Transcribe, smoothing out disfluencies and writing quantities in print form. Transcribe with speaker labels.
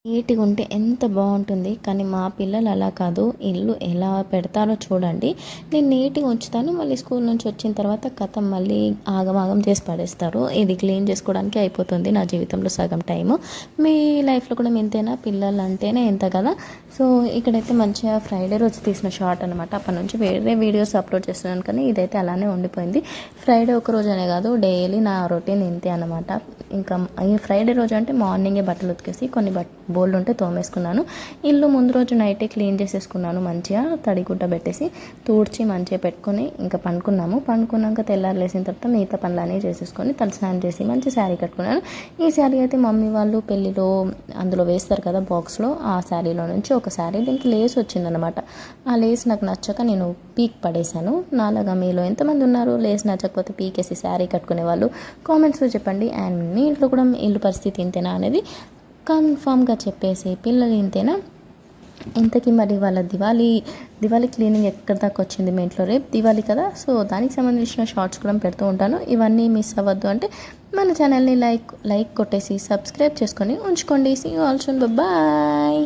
Speaker 1: నీట్‌గా ఉంటే ఎంత బాగుంటుంది. కానీ మా పిల్లలు అలా కాదు. ఇల్లు ఎలా పెడతారో చూడండి. నేను నీట్‌గా ఉంచుతాను. మళ్ళీ స్కూల్ నుంచి వచ్చిన తర్వాత ఖతం మళ్ళీ ఆగమాగం చేసి పడేస్తారు. ఇది క్లీన్ చేసుకోవడానికే అయిపోతుంది నా జీవితంలో సగం టైము. మీ లైఫ్‌లో కూడా ఇంతేనా? పిల్లలు అంటేనే ఇంత కదా! సో, ఇక్కడైతే మంచిగా ఫ్రైడే రోజు తీసిన షార్ట్ అనమాట. అప్పటి నుంచి వేరే వీడియోస్ అప్లోడ్ చేస్తున్నాను కానీ ఇదైతే అలానే ఉండిపోయింది. ఫ్రైడే ఒక రోజనే కాదు, డైలీ నా రొటీన్ ఇంతే అనమాట. ఇంకా ఈ ఫ్రైడే రోజు అంటే మార్నింగే బట్టలు ఉతికేసి కొన్ని బోళ్ళు ఉంటే తోమేసుకున్నాను. ఇల్లు ముందు రోజు నైటే క్లీన్ చేసేసుకున్నాను. మంచిగా తడిగుడ్డ పెట్టేసి తూడ్చి మంచిగా పెట్టుకొని ఇంకా పండుకున్నాము. పండుకున్నాక తెల్లారి లేసిన తర్వాత మిగతా పనులన్నీ చేసేసుకొని తలస్నానం చేసి మంచి శారీ కట్టుకున్నాను. ఈ శారీ అయితే మమ్మీ వాళ్ళు పెళ్ళిలో అందులో వేస్తారు కదా బాక్స్లో, ఆ శారీలో నుంచి ఒక శారీ. దీనికి లేస్ వచ్చిందనమాట. ఆ లేస్ నాకు నచ్చక నేను పీక్ పడేశాను. నాలాగా మీలో ఎంతమంది ఉన్నారు లేస్ నచ్చకపోతే పీకేసి శారీ కట్టుకునే వాళ్ళు? కామెంట్స్లో చెప్పండి. అండ్ మీ ఇంట్లో కూడా ఇల్లు పరిస్థితి ఇంతేనా అనేది కన్ఫామ్గా చెప్పేసి, పిల్లలు ఇంతేనా? ఇంతకీ మరి వాళ్ళ దివాళీ క్లీనింగ్ ఎక్కడి దాకా వచ్చింది మీ ఇంట్లో? రేపు దివాళీ కదా, సో దానికి సంబంధించిన షార్ట్స్ కూడా పెడుతూ ఉంటాను. ఇవన్నీ మిస్ అవ్వద్దు అంటే మన ఛానల్ని లైక్ కొట్టేసి సబ్స్క్రైబ్ చేసుకొని ఉంచుకోండి. See you all soon. Bye.